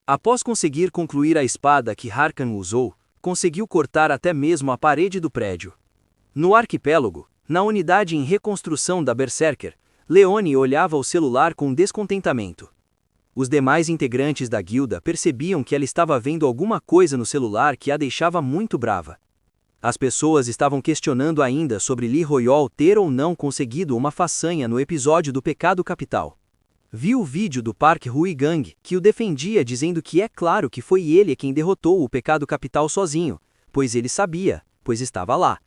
Após conseguir concluir a espada que Harkan usou, conseguiu cortar até mesmo a parede do prédio. No arquipélago, na unidade em reconstrução da Berserker, Leone olhava o celular com descontentamento. Os demais integrantes da guilda percebiam que ela estava vendo alguma coisa no celular que a deixava muito brava. As pessoas estavam questionando ainda sobre Lee Royol ter ou não conseguido uma façanha no episódio do Pecado Capital. Viu o vídeo do Park Hui-gang, que o defendia dizendo que é claro que foi ele quem derrotou o Pecado Capital sozinho, pois ele sabia, pois estava lá.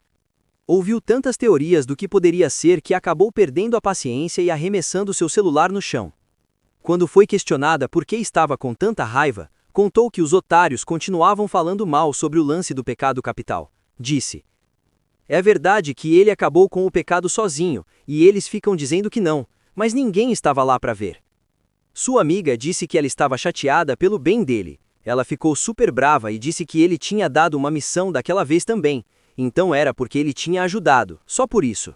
Ouviu tantas teorias do que poderia ser que acabou perdendo a paciência e arremessando seu celular no chão. Quando foi questionada por que estava com tanta raiva, contou que os otários continuavam falando mal sobre o lance do Pecado Capital. Disse: "É verdade que ele acabou com o pecado sozinho, e eles ficam dizendo que não, mas ninguém estava lá para ver." Sua amiga disse que ela estava chateada pelo bem dele. Ela ficou super brava e disse que ele tinha dado uma missão daquela vez também, então era porque ele tinha ajudado, só por isso.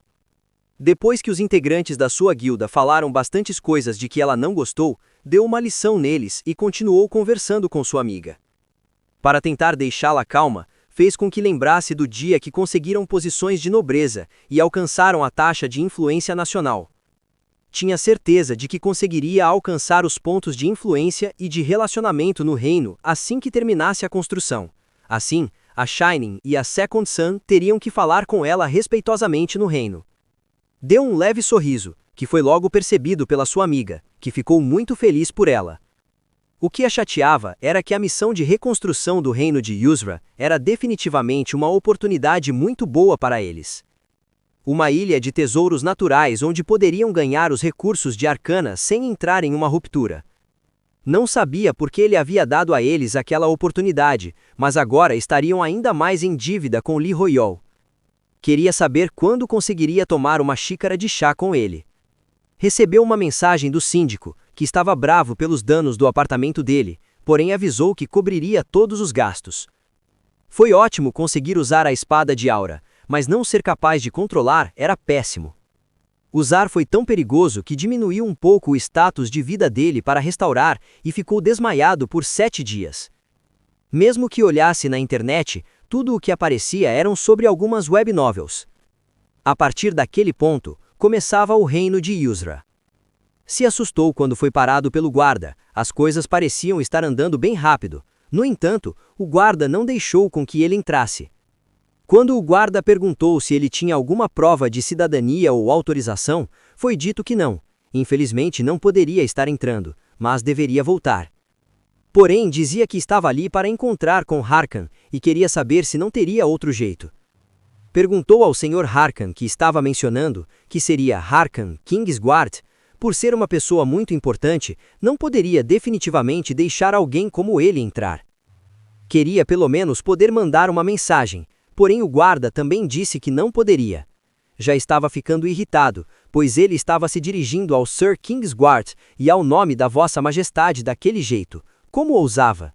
Depois que os integrantes da sua guilda falaram bastantes coisas de que ela não gostou, deu uma lição neles e continuou conversando com sua amiga. Para tentar deixá-la calma, fez com que lembrasse do dia que conseguiram posições de nobreza e alcançaram a taxa de influência nacional. Tinha certeza de que conseguiria alcançar os pontos de influência e de relacionamento no reino assim que terminasse a construção. Assim, a Shining e a Second Sun teriam que falar com ela respeitosamente no reino. Deu um leve sorriso, que foi logo percebido pela sua amiga, que ficou muito feliz por ela. O que a chateava era que a missão de reconstrução do reino de Yusra era definitivamente uma oportunidade muito boa para eles. Uma ilha de tesouros naturais onde poderiam ganhar os recursos de Arcana sem entrar em uma ruptura. Não sabia por que ele havia dado a eles aquela oportunidade, mas agora estariam ainda mais em dívida com Lee Royol. Queria saber quando conseguiria tomar uma xícara de chá com ele. Recebeu uma mensagem do síndico, que estava bravo pelos danos do apartamento dele, porém avisou que cobriria todos os gastos. Foi ótimo conseguir usar a espada de Aura, mas não ser capaz de controlar era péssimo. Usar foi tão perigoso que diminuiu um pouco o status de vida dele para restaurar e ficou desmaiado por 7 dias. Mesmo que olhasse na internet, tudo o que aparecia eram sobre algumas web novels. A partir daquele ponto, começava o reino de Yusra. Se assustou quando foi parado pelo guarda, as coisas pareciam estar andando bem rápido. No entanto, o guarda não deixou com que ele entrasse. Quando o guarda perguntou se ele tinha alguma prova de cidadania ou autorização, foi dito que não. Infelizmente não poderia estar entrando, mas deveria voltar. Porém, dizia que estava ali para encontrar com Harkan e queria saber se não teria outro jeito. Perguntou ao Sr. Harkan, que estava mencionando, que seria Harkan Kingsguard, por ser uma pessoa muito importante, não poderia definitivamente deixar alguém como ele entrar. Queria pelo menos poder mandar uma mensagem, porém o guarda também disse que não poderia. Já estava ficando irritado, pois ele estava se dirigindo ao Sir Kingsguard e ao nome da Vossa Majestade daquele jeito. Como ousava?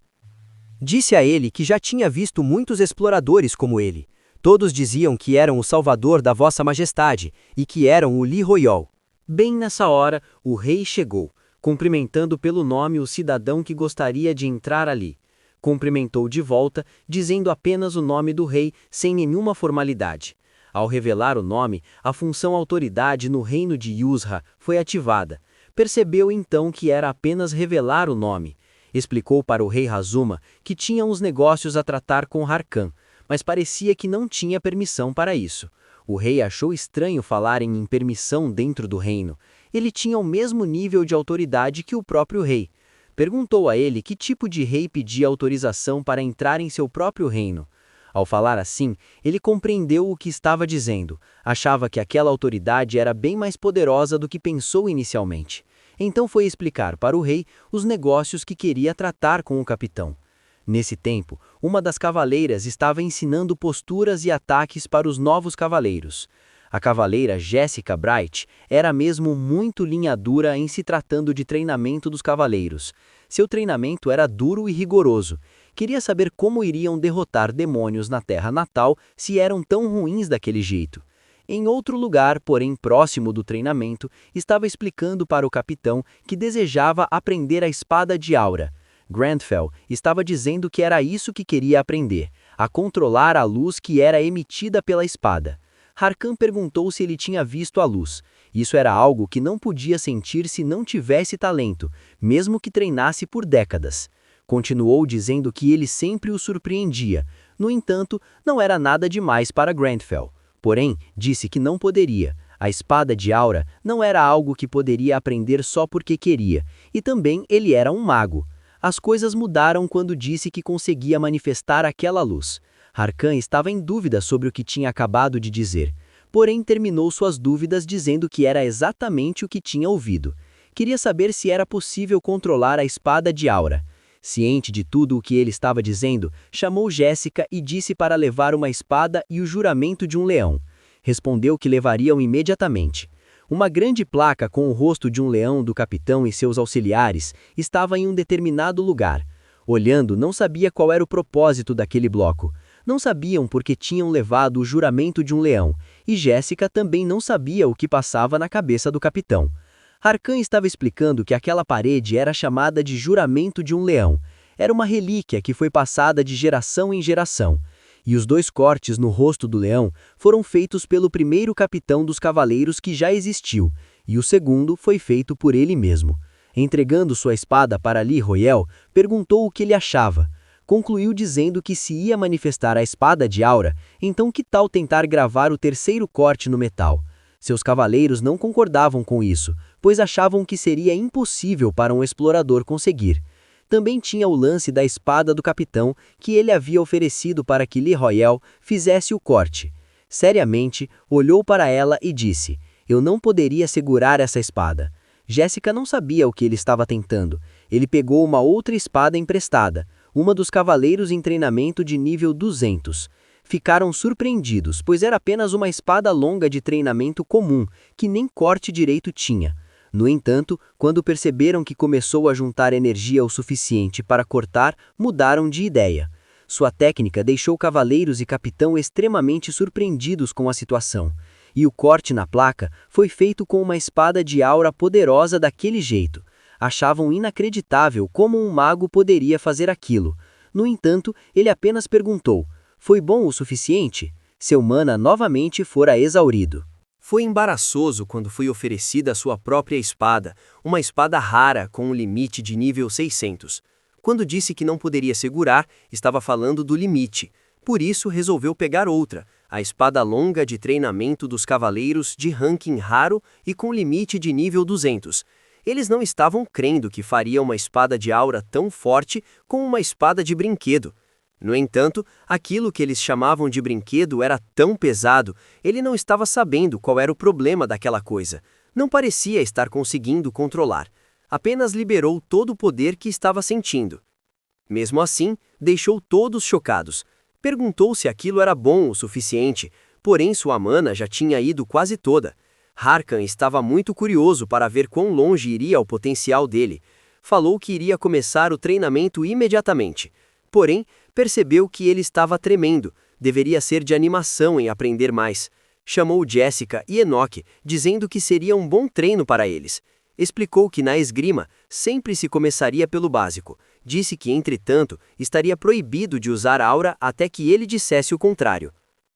Disse a ele que já tinha visto muitos exploradores como ele. Todos diziam que eram o salvador da Vossa Majestade e que eram o Lee Royol. Bem nessa hora, o rei chegou, cumprimentando pelo nome o cidadão que gostaria de entrar ali. Cumprimentou de volta, dizendo apenas o nome do rei, sem nenhuma formalidade. Ao revelar o nome, a função autoridade no reino de Yusra foi ativada. Percebeu então que era apenas revelar o nome. Explicou para o rei Hazuma que tinha uns negócios a tratar com Harkan, mas parecia que não tinha permissão para isso. O rei achou estranho falarem em permissão dentro do reino. Ele tinha o mesmo nível de autoridade que o próprio rei. Perguntou a ele que tipo de rei pedia autorização para entrar em seu próprio reino. Ao falar assim, ele compreendeu o que estava dizendo. Achava que aquela autoridade era bem mais poderosa do que pensou inicialmente. Então foi explicar para o rei os negócios que queria tratar com o capitão. Nesse tempo, uma das cavaleiras estava ensinando posturas e ataques para os novos cavaleiros. A cavaleira Jessica Bright era mesmo muito linha dura em se tratando de treinamento dos cavaleiros. Seu treinamento era duro e rigoroso. Queria saber como iriam derrotar demônios na terra natal se eram tão ruins daquele jeito. Em outro lugar, porém próximo do treinamento, estava explicando para o capitão que desejava aprender a espada de Aura. Grandfell estava dizendo que era isso que queria aprender, a controlar a luz que era emitida pela espada. Harkan perguntou se ele tinha visto a luz. Isso era algo que não podia sentir se não tivesse talento, mesmo que treinasse por décadas. Continuou dizendo que ele sempre o surpreendia. No entanto, não era nada demais para Grandfell. Porém, disse que não poderia. A espada de Aura não era algo que poderia aprender só porque queria, e também ele era um mago. As coisas mudaram quando disse que conseguia manifestar aquela luz. Harkan estava em dúvida sobre o que tinha acabado de dizer, porém terminou suas dúvidas dizendo que era exatamente o que tinha ouvido. Queria saber se era possível controlar a espada de Aura. Ciente de tudo o que ele estava dizendo, chamou Jéssica e disse para levar uma espada e o juramento de um leão. Respondeu que levariam imediatamente. Uma grande placa com o rosto de um leão do capitão e seus auxiliares estava em um determinado lugar. Olhando, não sabia qual era o propósito daquele bloco. Não sabiam porque tinham levado o juramento de um leão, e Jéssica também não sabia o que passava na cabeça do capitão. Harkan estava explicando que aquela parede era chamada de juramento de um leão. Era uma relíquia que foi passada de geração em geração. E os 2 cortes no rosto do leão foram feitos pelo primeiro capitão dos cavaleiros que já existiu, e o segundo foi feito por ele mesmo. Entregando sua espada para Lee Royale, perguntou o que ele achava. Concluiu dizendo que se ia manifestar a espada de Aura, então que tal tentar gravar o 3º corte no metal? Seus cavaleiros não concordavam com isso, pois achavam que seria impossível para um explorador conseguir. Também tinha o lance da espada do capitão, que ele havia oferecido para que Lee Royale fizesse o corte. Seriamente, olhou para ela e disse: "Eu não poderia segurar essa espada." Jéssica não sabia o que ele estava tentando. Ele pegou uma outra espada emprestada, uma dos cavaleiros em treinamento de nível 200. Ficaram surpreendidos, pois era apenas uma espada longa de treinamento comum, que nem corte direito tinha. No entanto, quando perceberam que começou a juntar energia o suficiente para cortar, mudaram de ideia. Sua técnica deixou cavaleiros e capitão extremamente surpreendidos com a situação. E o corte na placa foi feito com uma espada de aura poderosa daquele jeito. Achavam inacreditável como um mago poderia fazer aquilo. No entanto, ele apenas perguntou: "Foi bom o suficiente?" Seu mana novamente fora exaurido. Foi embaraçoso quando foi oferecida a sua própria espada, uma espada rara com um limite de nível 600. Quando disse que não poderia segurar, estava falando do limite. Por isso resolveu pegar outra, a espada longa de treinamento dos cavaleiros de ranking raro e com limite de nível 200. Eles não estavam crendo que faria uma espada de aura tão forte com uma espada de brinquedo. No entanto, aquilo que eles chamavam de brinquedo era tão pesado, ele não estava sabendo qual era o problema daquela coisa. Não parecia estar conseguindo controlar. Apenas liberou todo o poder que estava sentindo. Mesmo assim, deixou todos chocados. Perguntou se aquilo era bom o suficiente, porém sua mana já tinha ido quase toda. Harkan estava muito curioso para ver quão longe iria o potencial dele. Falou que iria começar o treinamento imediatamente. Porém, percebeu que ele estava tremendo, deveria ser de animação em aprender mais. Chamou Jéssica e Enoch, dizendo que seria um bom treino para eles. Explicou que na esgrima sempre se começaria pelo básico. Disse que, entretanto, estaria proibido de usar aura até que ele dissesse o contrário.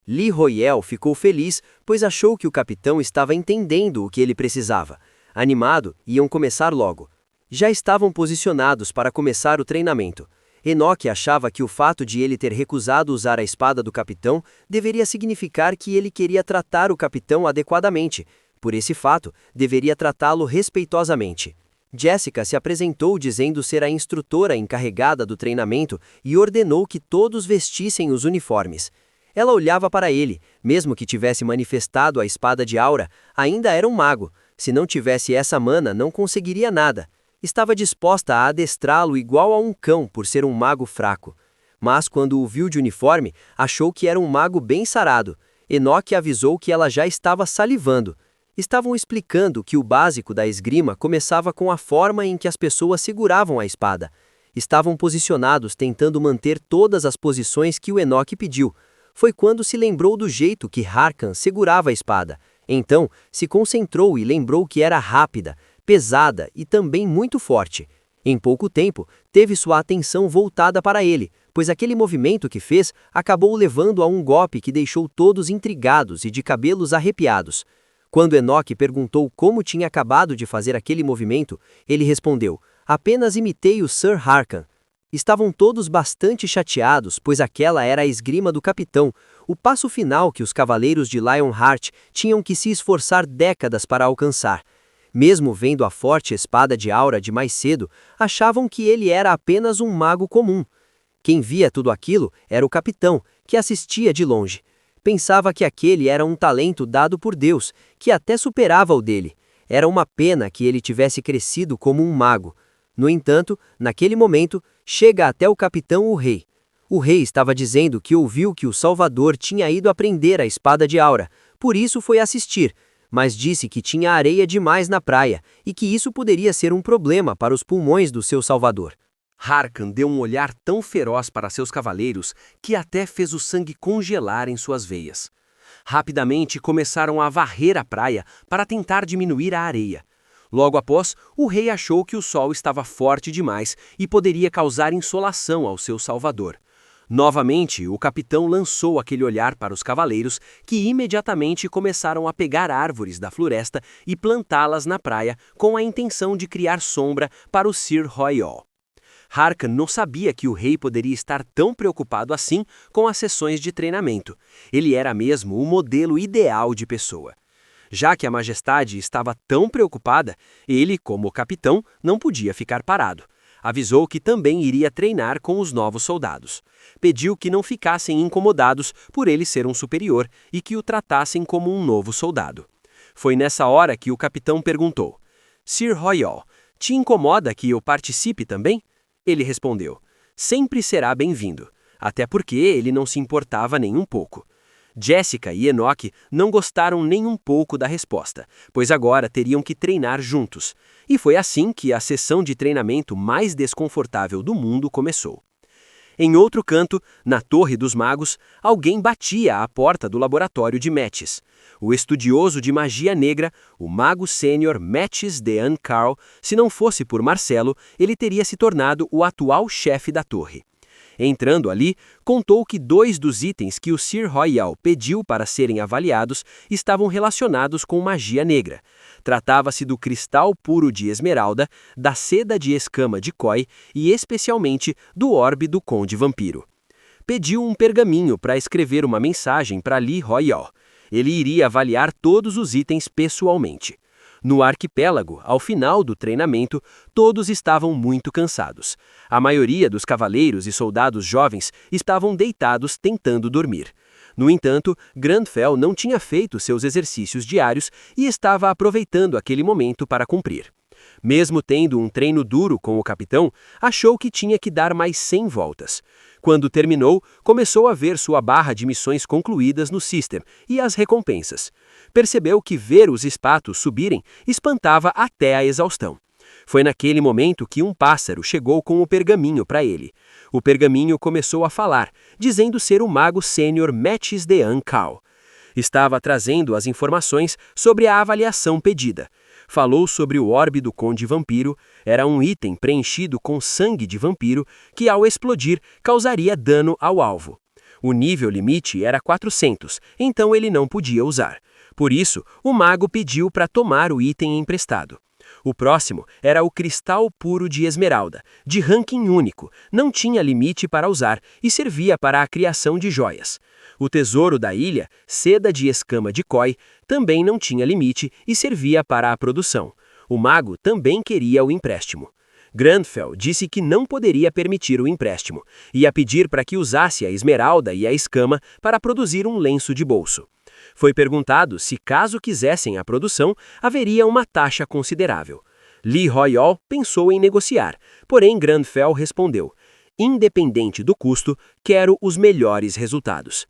Lee Royale ficou feliz, pois achou que o capitão estava entendendo o que ele precisava. Animado, iam começar logo. Já estavam posicionados para começar o treinamento. Enoch achava que o fato de ele ter recusado usar a espada do capitão deveria significar que ele queria tratar o capitão adequadamente. Por esse fato, deveria tratá-lo respeitosamente. Jéssica se apresentou dizendo ser a instrutora encarregada do treinamento e ordenou que todos vestissem os uniformes. Ela olhava para ele, mesmo que tivesse manifestado a espada de aura, ainda era um mago. Se não tivesse essa mana, não conseguiria nada. Estava disposta a adestrá-lo igual a um cão por ser um mago fraco. Mas quando o viu de uniforme, achou que era um mago bem sarado. Enoch avisou que ela já estava salivando. Estavam explicando que o básico da esgrima começava com a forma em que as pessoas seguravam a espada. Estavam posicionados tentando manter todas as posições que o Enoch pediu. Foi quando se lembrou do jeito que Harkan segurava a espada. Então, se concentrou e lembrou que era rápida, pesada e também muito forte. Em pouco tempo, teve sua atenção voltada para ele, pois aquele movimento que fez acabou o levando a um golpe que deixou todos intrigados e de cabelos arrepiados. Quando Enoque perguntou como tinha acabado de fazer aquele movimento, ele respondeu: apenas imitei o Sir Harkan. Estavam todos bastante chateados, pois aquela era a esgrima do capitão, o passo final que os cavaleiros de Lionheart tinham que se esforçar décadas para alcançar. Mesmo vendo a forte espada de Aura de mais cedo, achavam que ele era apenas um mago comum. Quem via tudo aquilo era o capitão, que assistia de longe. Pensava que aquele era um talento dado por Deus, que até superava o dele. Era uma pena que ele tivesse crescido como um mago. No entanto, naquele momento, chega até o capitão o rei. O rei estava dizendo que ouviu que o Salvador tinha ido aprender a espada de Aura, por isso foi assistir, mas disse que tinha areia demais na praia e que isso poderia ser um problema para os pulmões do seu Salvador. Harkan deu um olhar tão feroz para seus cavaleiros que até fez o sangue congelar em suas veias. Rapidamente começaram a varrer a praia para tentar diminuir a areia. Logo após, o rei achou que o sol estava forte demais e poderia causar insolação ao seu salvador. Novamente, o capitão lançou aquele olhar para os cavaleiros, que imediatamente começaram a pegar árvores da floresta e plantá-las na praia com a intenção de criar sombra para o Sir Royal. Harkan não sabia que o rei poderia estar tão preocupado assim com as sessões de treinamento. Ele era mesmo o modelo ideal de pessoa. Já que a majestade estava tão preocupada, ele, como capitão, não podia ficar parado. Avisou que também iria treinar com os novos soldados. Pediu que não ficassem incomodados por ele ser um superior e que o tratassem como um novo soldado. Foi nessa hora que o capitão perguntou: Sir Royal, te incomoda que eu participe também? Ele respondeu: sempre será bem-vindo, até porque ele não se importava nem um pouco. Jessica e Enoque não gostaram nem um pouco da resposta, pois agora teriam que treinar juntos. E foi assim que a sessão de treinamento mais desconfortável do mundo começou. Em outro canto, na Torre dos Magos, alguém batia à porta do laboratório de Metis. O estudioso de magia negra, o mago sênior Metis Dean Carl, se não fosse por Marcelo, ele teria se tornado o atual chefe da torre. Entrando ali, contou que 2 dos itens que o Sir Royal pediu para serem avaliados estavam relacionados com magia negra. Tratava-se do cristal puro de esmeralda, da seda de escama de Koi e especialmente do orbe do Conde Vampiro. Pediu um pergaminho para escrever uma mensagem para Lee Royal. Ele iria avaliar todos os itens pessoalmente. No arquipélago, ao final do treinamento, todos estavam muito cansados. A maioria dos cavaleiros e soldados jovens estavam deitados tentando dormir. No entanto, Grandfell não tinha feito seus exercícios diários e estava aproveitando aquele momento para cumprir. Mesmo tendo um treino duro com o capitão, achou que tinha que dar mais 100 voltas. Quando terminou, começou a ver sua barra de missões concluídas no System e as recompensas. Percebeu que ver os espatos subirem espantava até a exaustão. Foi naquele momento que um pássaro chegou com o pergaminho para ele. O pergaminho começou a falar, dizendo ser o mago sênior Metis Dean Carl. Estava trazendo as informações sobre a avaliação pedida. Falou sobre o orbe do Conde Vampiro, era um item preenchido com sangue de vampiro que, ao explodir, causaria dano ao alvo. O nível limite era 400, então ele não podia usar. Por isso, o mago pediu para tomar o item emprestado. O próximo era o cristal puro de esmeralda, de ranking único, não tinha limite para usar e servia para a criação de joias. O tesouro da ilha, seda de escama de Koi, também não tinha limite e servia para a produção. O mago também queria o empréstimo. Grandfell disse que não poderia permitir o empréstimo, ia pedir para que usasse a esmeralda e a escama para produzir um lenço de bolso. Foi perguntado se, caso quisessem a produção, haveria uma taxa considerável. Lee Royal pensou em negociar, porém Grandfell respondeu: independente do custo, quero os melhores resultados.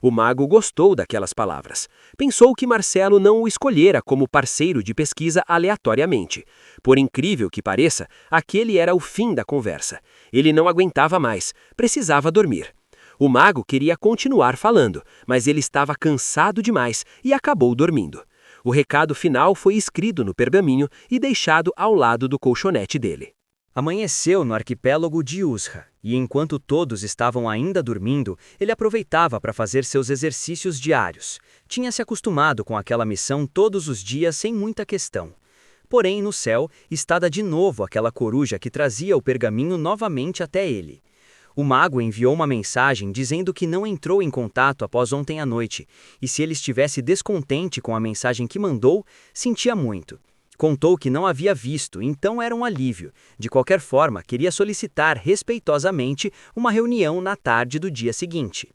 O mago gostou daquelas palavras. Pensou que Marcelo não o escolhera como parceiro de pesquisa aleatoriamente. Por incrível que pareça, aquele era o fim da conversa. Ele não aguentava mais, precisava dormir. O mago queria continuar falando, mas ele estava cansado demais e acabou dormindo. O recado final foi escrito no pergaminho e deixado ao lado do colchonete dele. Amanheceu no arquipélago de Usra, e enquanto todos estavam ainda dormindo, ele aproveitava para fazer seus exercícios diários. Tinha se acostumado com aquela missão todos os dias sem muita questão. Porém, no céu, estava de novo aquela coruja que trazia o pergaminho novamente até ele. O mago enviou uma mensagem dizendo que não entrou em contato após ontem à noite, e se ele estivesse descontente com a mensagem que mandou, sentia muito. Contou que não havia visto, então era um alívio. De qualquer forma, queria solicitar respeitosamente uma reunião na tarde do dia seguinte.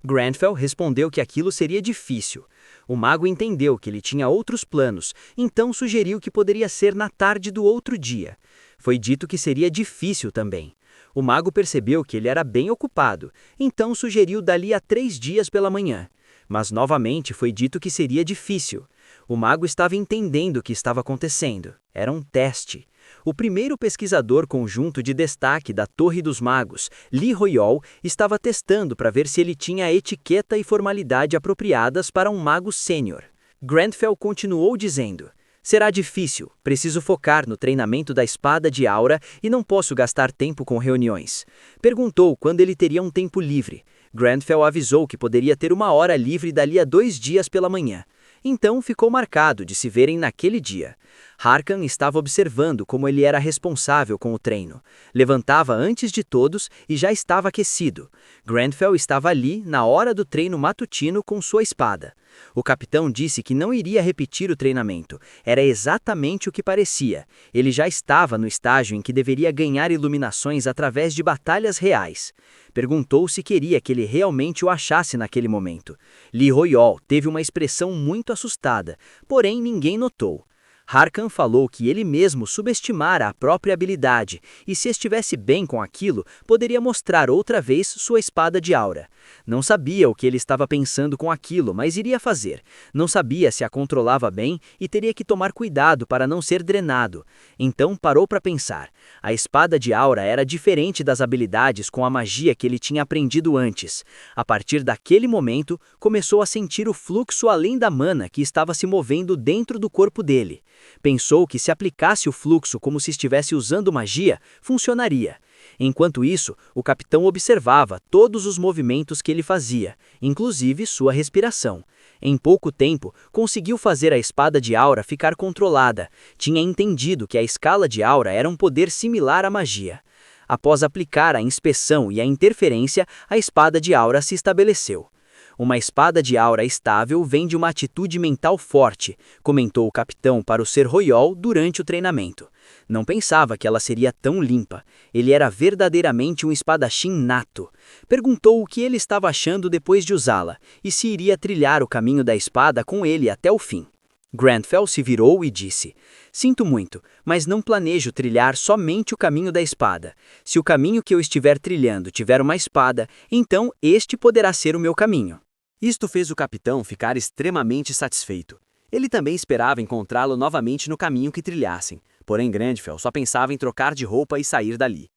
Grenfell respondeu que aquilo seria difícil. O mago entendeu que ele tinha outros planos, então sugeriu que poderia ser na tarde do outro dia. Foi dito que seria difícil também. O mago percebeu que ele era bem ocupado, então sugeriu dali a 3 dias pela manhã. Mas novamente foi dito que seria difícil. O mago estava entendendo o que estava acontecendo. Era um teste. O primeiro pesquisador conjunto de destaque da Torre dos Magos, Lee Royol, estava testando para ver se ele tinha a etiqueta e formalidade apropriadas para um mago sênior. Grenfell continuou dizendo: será difícil, preciso focar no treinamento da espada de aura e não posso gastar tempo com reuniões. Perguntou quando ele teria um tempo livre. Grenfell avisou que poderia ter 1 hora livre dali a 2 dias pela manhã. Então ficou marcado de se verem naquele dia. Harkan estava observando como ele era responsável com o treino. Levantava antes de todos e já estava aquecido. Grenfell estava ali na hora do treino matutino com sua espada. O capitão disse que não iria repetir o treinamento. Era exatamente o que parecia. Ele já estava no estágio em que deveria ganhar iluminações através de batalhas reais. Perguntou se queria que ele realmente o achasse naquele momento. Lee Royol teve uma expressão muito assustada, porém ninguém notou. Harkan falou que ele mesmo subestimara a própria habilidade e, se estivesse bem com aquilo, poderia mostrar outra vez sua espada de aura. Não sabia o que ele estava pensando com aquilo, mas iria fazer. Não sabia se a controlava bem e teria que tomar cuidado para não ser drenado. Então parou para pensar. A espada de aura era diferente das habilidades com a magia que ele tinha aprendido antes. A partir daquele momento, começou a sentir o fluxo além da mana que estava se movendo dentro do corpo dele. Pensou que se aplicasse o fluxo como se estivesse usando magia, funcionaria. Enquanto isso, o capitão observava todos os movimentos que ele fazia, inclusive sua respiração. Em pouco tempo, conseguiu fazer a espada de aura ficar controlada. Tinha entendido que a escala de aura era um poder similar à magia. Após aplicar a inspeção e a interferência, a espada de aura se estabeleceu. Uma espada de aura estável vem de uma atitude mental forte, comentou o capitão para o Ser Royol durante o treinamento. Não pensava que ela seria tão limpa. Ele era verdadeiramente um espadachim nato. Perguntou o que ele estava achando depois de usá-la, e se iria trilhar o caminho da espada com ele até o fim. Grenfell se virou e disse: sinto muito, mas não planejo trilhar somente o caminho da espada. Se o caminho que eu estiver trilhando tiver uma espada, então este poderá ser o meu caminho. Isto fez o capitão ficar extremamente satisfeito. Ele também esperava encontrá-lo novamente no caminho que trilhassem, porém Grenfell só pensava em trocar de roupa e sair dali.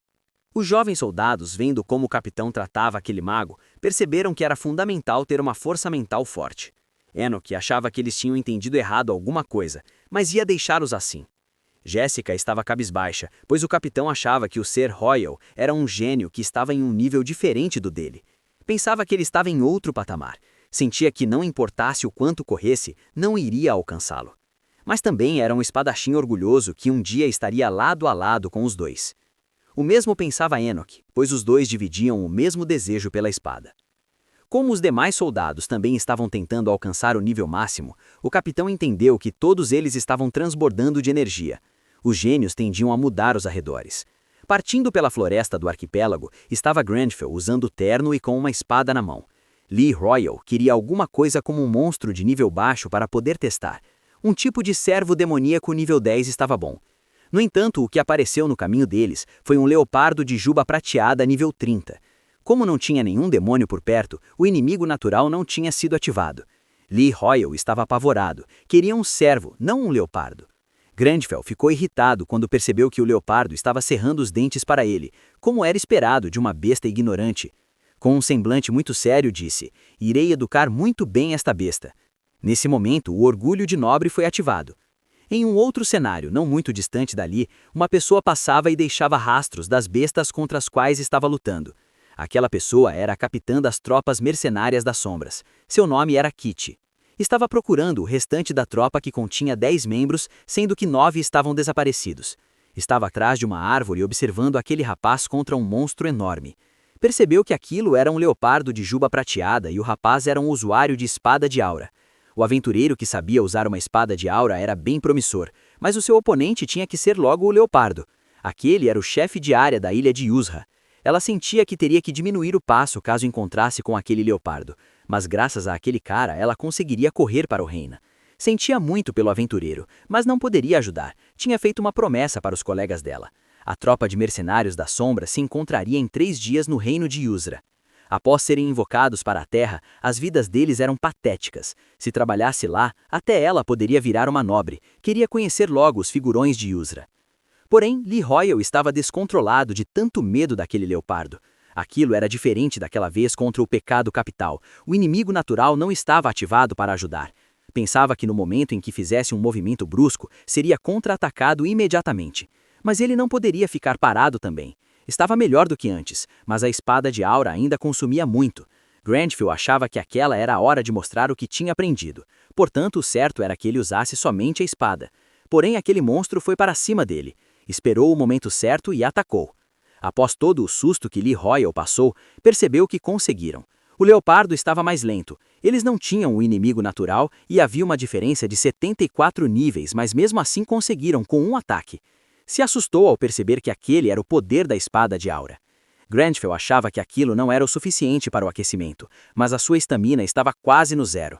Os jovens soldados, vendo como o capitão tratava aquele mago, perceberam que era fundamental ter uma força mental forte. Enoch achava que eles tinham entendido errado alguma coisa, mas ia deixá-los assim. Jéssica estava cabisbaixa, pois o capitão achava que o Ser Royal era um gênio que estava em um nível diferente do dele. Pensava que ele estava em outro patamar. Sentia que não importasse o quanto corresse, não iria alcançá-lo. Mas também era um espadachim orgulhoso que um dia estaria lado a lado com os dois. O mesmo pensava Enoch, pois os dois dividiam o mesmo desejo pela espada. Como os demais soldados também estavam tentando alcançar o nível máximo, o capitão entendeu que todos eles estavam transbordando de energia. Os gênios tendiam a mudar os arredores. Partindo pela floresta do arquipélago, estava Grenfell usando terno e com uma espada na mão. Lee Royol queria alguma coisa como um monstro de nível baixo para poder testar. Um tipo de servo demoníaco nível 10 estava bom. No entanto, o que apareceu no caminho deles foi um leopardo de juba prateada nível 30. Como não tinha nenhum demônio por perto, o inimigo natural não tinha sido ativado. Lee Royol estava apavorado. Queria um servo, não um leopardo. Grenfell ficou irritado quando percebeu que o leopardo estava cerrando os dentes para ele, como era esperado de uma besta ignorante. Com um semblante muito sério, disse: irei educar muito bem esta besta. Nesse momento, o orgulho de nobre foi ativado. Em um outro cenário, não muito distante dali, uma pessoa passava e deixava rastros das bestas contra as quais estava lutando. Aquela pessoa era a capitã das tropas mercenárias das sombras. Seu nome era Kitty. Estava procurando o restante da tropa que continha 10 membros, sendo que 9 estavam desaparecidos. Estava atrás de uma árvore observando aquele rapaz contra um monstro enorme. Percebeu que aquilo era um leopardo de juba prateada e o rapaz era um usuário de espada de aura. O aventureiro que sabia usar uma espada de aura era bem promissor, mas o seu oponente tinha que ser logo o leopardo. Aquele era o chefe de área da ilha de Yusra. Ela sentia que teria que diminuir o passo caso encontrasse com aquele leopardo, mas graças a aquele cara ela conseguiria correr para o reino. Sentia muito pelo aventureiro, mas não poderia ajudar. Tinha feito uma promessa para os colegas dela. A tropa de mercenários da sombra se encontraria em 3 dias no reino de Yusra. Após serem invocados para a terra, as vidas deles eram patéticas. Se trabalhasse lá, até ela poderia virar uma nobre. Queria conhecer logo os figurões de Yusra. Porém, Lee Royal estava descontrolado de tanto medo daquele leopardo. Aquilo era diferente daquela vez contra o pecado capital. O inimigo natural não estava ativado para ajudar. Pensava que no momento em que fizesse um movimento brusco, seria contra-atacado imediatamente. Mas ele não poderia ficar parado também. Estava melhor do que antes, mas a espada de aura ainda consumia muito. Grandfield achava que aquela era a hora de mostrar o que tinha aprendido. Portanto, o certo era que ele usasse somente a espada. Porém, aquele monstro foi para cima dele. Esperou o momento certo e atacou. Após todo o susto que Lee Royal passou, percebeu que conseguiram. O leopardo estava mais lento. Eles não tinham o inimigo natural e havia uma diferença de 74 níveis, mas mesmo assim conseguiram com um ataque. Se assustou ao perceber que aquele era o poder da espada de aura. Grandfield achava que aquilo não era o suficiente para o aquecimento, mas a sua estamina estava quase no zero.